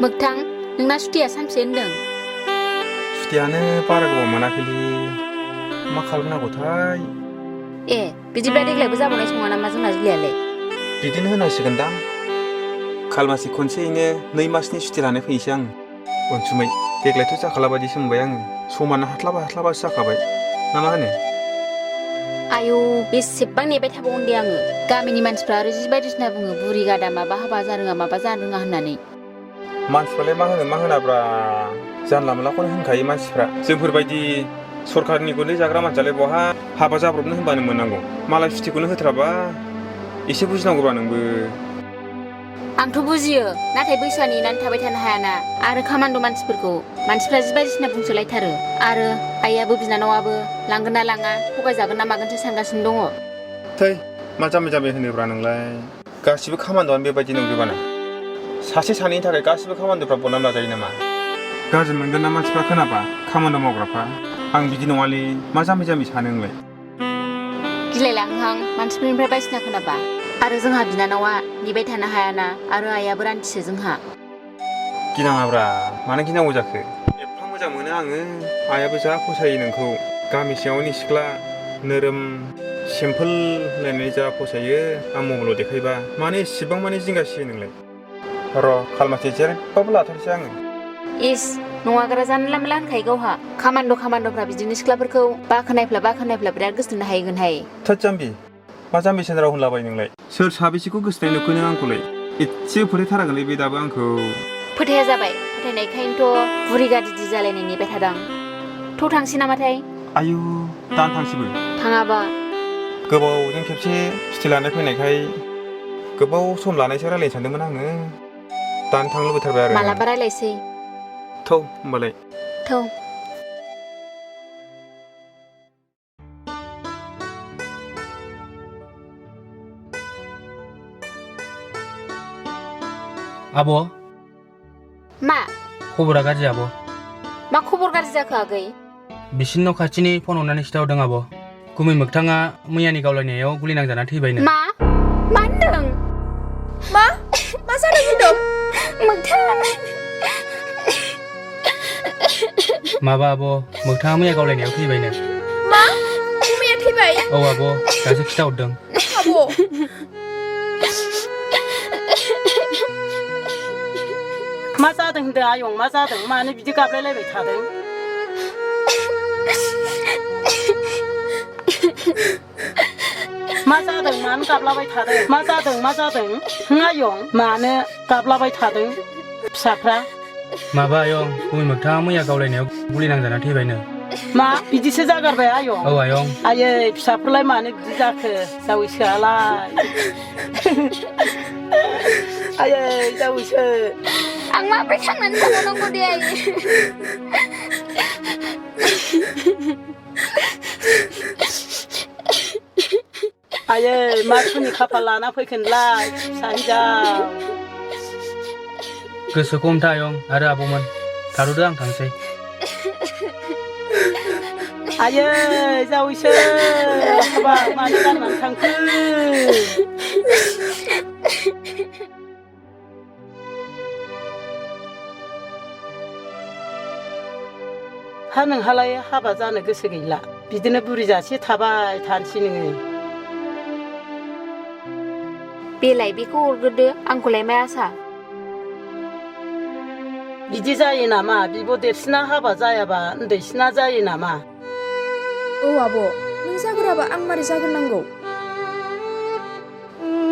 मोगथां नोंना सुटिया सानबेसे होनदों? सुटियानो बारा गोबाव मोनाखैलै मा खालामनांगौथाय। ए बिदिब्ला देग्लायबो जाबावनायसो नङा नामा जोंना जुलियालाय? बिदिनो होनांसिगोनदां। खालमासि खनसेयैनो 2 मासनि सुटि लानाय फैनोसै आं। अनसुमै देग्लायथ' जाखाला बायदिसो मोनबाय आङो। समानो हास्लाबासो जाखाबाय ना मा होनो? आयौ बेसेबां नेबाय थाबावगोन दे आङो। गामिनि मानसिफ्रा आरो जि बायदिसिना बुङो बुरि गादा माबा हाबा जानो रोङा माबा जानो रोङा होननानै। मानसिफ्रालाय मा होनो मा होनाब्रा जानला मोनलाखौनो होनखायो मानसिफ्रा। जोंफोरबायदि सरखारनि गुन्दै जाग्रा मानसियालाय बहा हाबा जाब्रबनो होनबानो मोननांगौ। मालाय सुटिखौनो होथाराबा एसे बुजिनांगौब्रा नोंबो। आंथ' बुजियो नाथाय बैसोआ नेनानै थाबाय थानो हायाना आरो खामान्द' मानसिफ्रा जि बायदिसिना बुंसोलायथारो आरो आइयाबो बिनानावाबो लांगोन ना लाङा थगायजागोन ना मागोनसो सानगासिनो दङ। थै मा जाम्बि जाम्बि होनोब्रा नोंलाय। गासिबो खामान्दोआनो बेबायदि नंजोबाना। सासे सानैनि थाखाय गासिबो खामान्दोफ्रा बनानै लाजायो नामा? गाज्रि मोनगोन ना मानसिफ्रा खोनाबा खामान्द' मावग्राफ्रा। आं बिदि नङालै मा जाम्बि जाम्बि सानो नोंलाय? गिलायलाङोहां मानसिफोरनिफ्राय बायदिसिना खोनाबा। आरो जोंहा बिनानावा नेबाय थानो हायाना आरो आइयाबो रान्थिसो जोंहा। गिनाङाब्रा मानो गिनांगौ जाखो? एफा मोजां मोनो आङो। आइयाबो जा फसायो नोंखौ। गामि सिङावनि सिख्ला नोरोम सिम्पोल होनलायनानै जा फसायो आं मबाइलाव देखायबा मानो एसेबां माने जिंगासियो नोंलाय? र' खालमासि जेरैबाबो लाथारसै आङो। इस नङाग्रा जानला मोनला होनखायो गावहा। खामान्द'फ्रा बिदिनो सिख्लाफोरखौ बाखनायफ्ला बिराद गोसोथोनो हायोगोनहाय। थोद जाम्बि मा जाम्बिसो राव होनलाबाय नोंलाय? सोर साबेसेखौ गोसोथोनाय नुखो नों आंखौलाय? एसे फोथायथाराखैलै बे दाबो आंखौ। फोथाया जाबाय फोथायनायखायनोथ' बुरि गादिदि जालायनाय नेबाय थादां। थ' थांसै नामाथाय? आयु दानो थांसैबो? थाङाबा गोबावजों खेबसे सुटि लानाय फैनायखाय गोबाव सम लानायसो रायलायनो सानदोंमोन आङो। दानो थांनो लुबैथारबाय आरो मालाबा रायलायसै। थौ होमबालाय। थौ। आब' मा? खबरा गाज्रि आब'। मा खबर गाज्रि जाखो आगै? बिसिनि न' खाथिनि फन हरनानै खिथाहरदों आब'। गुमै मोगथाङा मैयानि गावलायनायाव गुलि नांजाना थैबायनो। मा होनदों? मा जादों होनदों? मोगथां माबा आब' मोगथाङा मैया गावलायनायाव थैबायनो। मा? गुमैया थैबाय? औ आब' दासो खिथाहरदों। आब' मा जादों होनदों आयं मा जादों? मानो बिदि गाबलायलायबाय थादों? मा जादों मानो गाबलाबाय थादों? मा जादों आयं मानो गाबलाबाय थादों फिसाफ्रा? माबा आयं गुमै मोगथाङा मैया गावलायनायाव गुलि नांजाना थैबायनो। मा बिदिसो जागारबाय आयं? औ आयं। आयै फिसाफोरलाय मानो बिदि जाखो जावैसोआलाय? आयै जावैसो आं माब्रै थांनानै थाबावनांगौ दे आयै? आयै मा सुनि खाफाल लाना फैखोनलाय फिसा हिनजाव? गोसोखौ हमथा आयं आरो आब'मोन थाथ'दो आं थांसै। आयै जावैसो हाबाब मानो गारनानै थांखो? हा नोंहालाय हाबा जानो गोसो गैला? बिदिनो बुरि जासे थाबाय थानोसै नोङो। बेलाय बेखौ हरग्रोदो आंखौलाय मा आसा? बिदि जायो नामा? बिब' देरसिना हाबा जायाबा उन्दैसिना जायो नामा? औ आब' नों जागोराबा आं मारै जागोरनांगौ?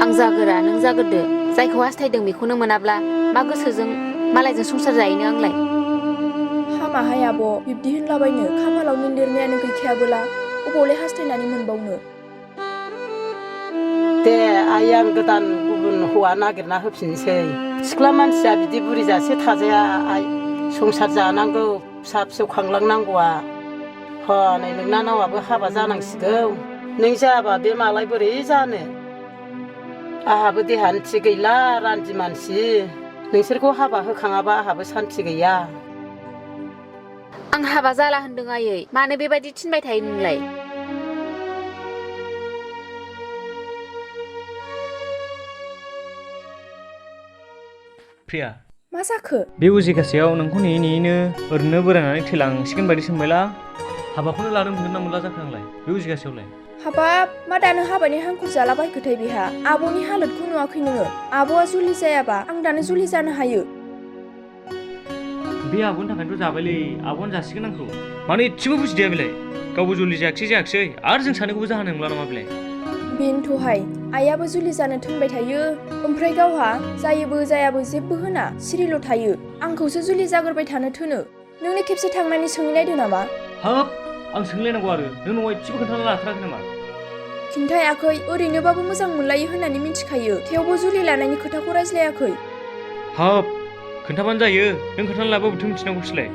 आं जागोरा नों जागोरदो। जायखौ हास्थायदों बेखौनो मोनाब्ला मा गोसोजों मालायजों संसार जाहैनो आंलाय? हामाहाय आब' बिब्दि होनलाबायनो। खाफालाव नों लिरनायानो गैखायाबोला अबावलाय हास्थायनानै मोनबावनो? दे आइ आं गोदान गुबुन हौवा नागिरना होफिनसै। सिख्ला मानसिया बिदि बुरि जासे थाजाया आइ। संसार जानांगौ फिसा फिसौ खांलांनांगौआ। हनै नोंनानावाबो हाबा जानांसिगौ। नों जायाबा बे मालाय बोरै जानो? आहाबो देहानो थिग गैला रान्दि मानसि। नोंसोरखौ हाबा होखाङाबा आहाबो सान्थि गैया। आं हाबा जाला होनदों आयै। मानो बेबायदि थिनबाय थायो नोंलाय? प्रिया मा जाखो? बे उजिगासेयाव नोंखौ नेयै नेयैनो ओरैनो बोरायनानै थैलांसिगोन बायदि सानबायलां। हाबाखौनो लानो मोनगोन ना मोनला जाखो आंलाय बे उजिगासेयावलाय? हाबाब मा दानो हाबानि हांखुर जालाबायखोथाय बेहा? आब'नि हालोदखौ नुवाखै नोङो? आब'आ जुलि जायाबा आं दानो जुलि जानो हायो। बे आब'नि थाखायनोथ' जाबायलै, आब'आनो जासिगोन आंखौ। मानो एसेबो बुजिदिया बेलाय? गावबो जुलि जायाखिसै आरो जों सानैखौबो जाहोनाय नंला नामा बेलाय? बेनोथ'हाय आइयाबो जुलि जानो थोनबाय थायो, ओमफ्राय गावहा जायोबो जायाबो जेबो होना सिरिल' थायो। आंखौसो जुलि जाग्रोबाय थानो थोनो। नोंनो खेबसे थांनानै सोंहैनायदो नामा? हाब आं सोंलायनांगौ आरो नों न'आव एसेबो खोन्थाना लाथाराखै नामा? खिन्थायाखै, ओरैनोबाबो मोजां मोनलायो होननानै मिथिखायो, थेवबो जुलि लानायनि खोथाखौ रायज्लायाखै। हाब खोन्थाबानो जायो, नों खोन्थाना लाबोबाथ' मिथिनांगौसैलाय।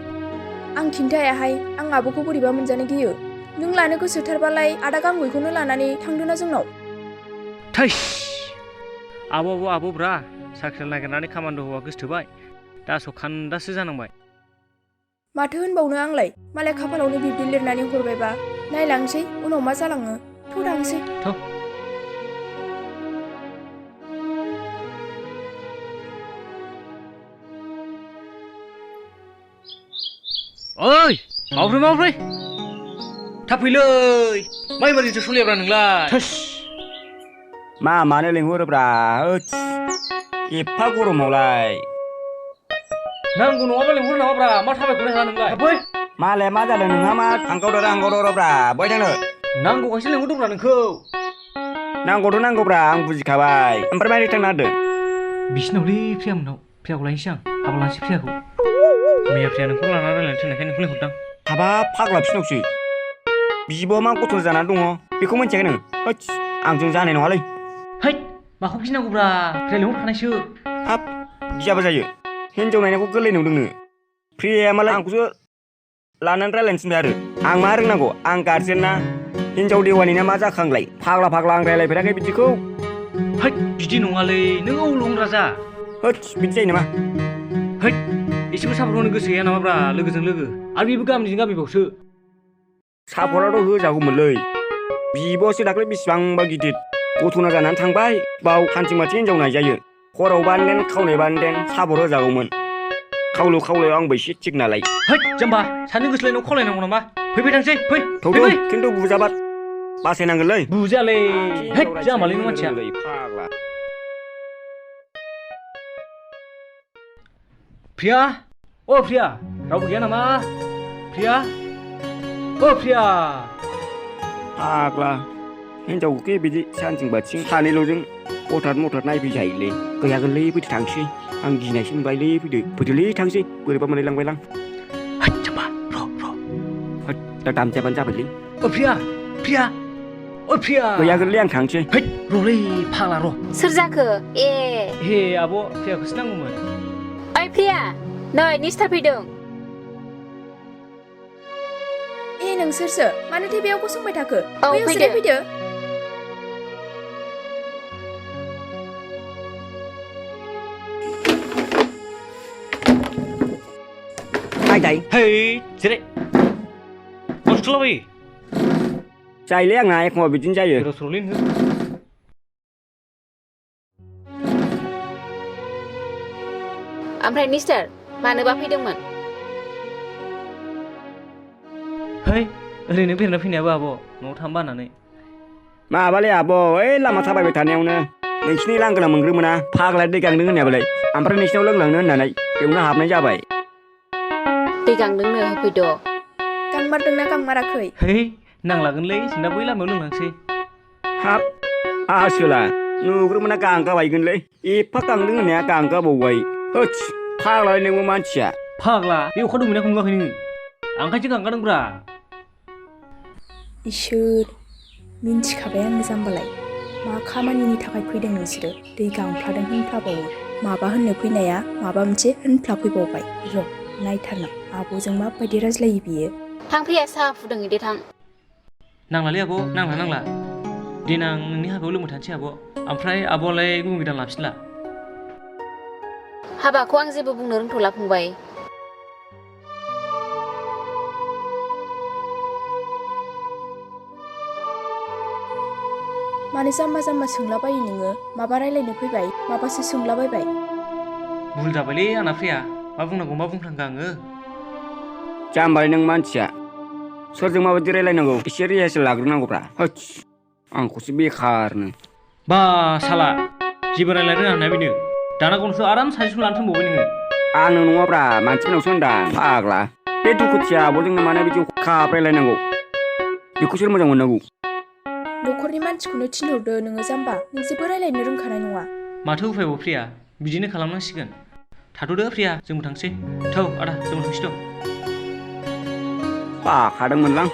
आं खिन्थायाहाय, आं आब'खौ बोरैबा मोनजानो गियो। नों लानो गोसोथारबालाय आदा गांगुयखौनो लानानै थांदोना जोंनाव। थैस आब'ब्रा साख्रि नागिरनानै खामानि हौवा गोसोथोबाय, दा आस'खान्दासो जानांबाय। माथो होनबावनो आंलाय, मालाय खाफालावनो बिब्दि लिरनानै हरबायबा। नायलांसै उनाव मा जालाङो। थ' थांसै। ओइ मावफ्रै थाब फैलै, माइबारिसो सलियाब्रा नोंलाय। मानो लिंहरोब्रा? एफा गरमावलाय नांगौ नङाबा लिंहर नामाब्रा? मा थाबायखौनो हाला नोंलाय? फै मालाय मा जादों नोंहा? मा हांगावदरा बहाय थांनो? नांगौखायसो लिंहरदोंब्रा नोंखौ। नांगौथ' नांगौब्रा, आं बुजिखाबाय। ओमफ्राय मारै थांनो नागिरदों? बिसिनावलै प्रियामोननाव। प्रियाखौ लायनोसै आं, हाबा लानोसै प्रियाखौ। मैया प्रिया नोंखौ लानानै रायज्लायनो थिननायखाय नोंखौ लिंहरदां। हाबाब फाग्ला बिसिनावसो बिब'आ मा गथ' जानानै दङ बेखौ मिन्थियाखै नों? आंजों जानाय नङालै। हैद माखौ गिनांगौब्रा, प्रिया लिंहरखानायसो। हाब गियाबा जायो, हिनजाव नायनायखौ गोरलै नुदों नोङो? प्रियाया मालाय आंखौसो लानानै रायज्लायनो थिनबाय आरो आं मा रोंनांगौ? आं गारजेन ना हिनजाव देवानि ना मा जाखो आंलाय? फाग्ला आं रायज्लायफेराखै बिदिखौ। हैद बिदि नङालै, नों औल' राजा। बिदि जायो नामा? हैद एसेबो सापर्ट होनो गोसो गैया नामाब्रा? लोगोजों लोगो, आरो बेबो गामिजों गामिबावसो। सापर्टआथ' होजागौमोनलै। बिब'सो दाख्लै बेसेबांबा गिदिर गथ'ना जानानै थांबाय, बाव हान्थिं माथि हिनजाव नायजायो। हरावबानो देन खावनायबानो देन सापर्ट होजागौमोन। खावलायाव आंबो एसे थिग नालाय। हैद जाम्बा, सानैजों गोसोलायनायाव खावलायनांगौ नामा? फैबाय थांसै, फै। खिन्थु बुजाबा बासायनांगोनलै। बुजायालै, हैद जाम्बालै नों मानसिया। फाग्ला प्रिया, अ प्रिया, रावबो गैया नामा? प्रिया, अ प्रिया। फाग्ला हिनजावखौ बिदि सानथिं बाथिं सानैल'जों हथात नायफैजायोलै। गैयागोनलै, फैदो थांसै। आं गिनायसो मोनबायलै, फैदोलै थांसै। बोरैबा मोनलायलांबायलां। हैद जाम्बा, र'। दा दामजायाबानो जाबायलै। अ प्रिया, अ प्रिया। गैयागोनलै, आं थांसै। हैद र'लै फाग्ला र'। सोर जाखो? हे आब' प्रियाखौसो नांगौमोन। ओइ प्रिया, नै निस्टार फैदों। नोंसोरसो मानोथो बेयाव गसंबाय थाखो? औ फैदो। दाय है जिराय, मा सुथलाबायो? जायोलै आंना एखमबा बिदिनो जायो। गोदाव सोरावलै नोङो। ओमफ्राय निस्टार, मानोबा फैदोंमोन? है ओरैनो बेरायना फैनायाबो आब', न'आव थानो बानानै। माबालै आब', ओइ लामा थाबायबाय थानायावनो नोंसिनि लांगोना मोनग्रोमोना फाग्ला दै गांदों होननायाबालाय, ओमफ्राय नोंसिनाव लोंलांनो होननानै बेयावनो हाबनाय जाबाय। दै गांदोंनो होफैद'। गांमारदोंना गांमाराखै? है नांलागोनलै, जों दा बै लामायाव लोंलांसै। हाब आसोला, नुग्रोमोना गांगाबायगोनलै। एफा गांदों होननाया गांगाबावबाय। फाग्लालै नोंबो मानसिया। फाग्ला, बे अखा दोमैनायखौ नुवाखै नोङो? आंखायसो गांगादोंब्रा। इसोर, मिन्थिखाबाय आङो जाम्बालाय। मा खामानिनि थाखाय फैदों नोंसोरो? दै गांफ्लादों होनफ्लाबावो। माबा होननो फैनाया माबा मोनसे होनफ्लाफैबावबाय। र' नायथारना आब'जों माबायदि रायज्लायो बियो। थां प्रिया, साहा फुदुंहैदो थां। नांलालै आब', नांला। देनां नोंनि हाबायाव लोंबाय थानोसै आब'। ओमफ्राय आब'आलाय गुबुन गोदान लाफिनला? हाबाखौ आं जेबो बुंनो रोंथ'ला फंबाय। मानो जाम्बा सोंलाबायो नोङो? माबा रायलायनो फैबाय, माबासो सोंलाबायबाय। भुल जाबायलै आंना फ्रिया मा बुंनांगौ मा बुंफ्लांखो आङो जाम्बालै नों मानसिया सोरजों माबायदि रायलायनांगौ एसे रिहार्सेल लाग्रोनांगौब्रा होस आंखौसो बेखारनो बा साला जेबो रायलायनो रोङा होननाया बेनो दाना गावसो आराम साजेसन लानो थिनबावबाय नोङो आंनो नङाब्रा मानसिफोरनावसो होनदां फाग्ला बे दुखुथिया आब'जोंनो मानो बिदि खाब रायलायनांगौ बेखौ सोर मोजां मोननांगौ न'खरनि मानसिखौनो थिनहरदो नोङो जाम्बा नों जेबो रायलायनो रोंखानाय नङा माथो उफायबाव प्रिया बिदिनो खालामनांसिगोन थाथ'दो प्रिया जोंबो थांसै थौ आदा जोंबो थांसै थ' बाखादोंमोनलां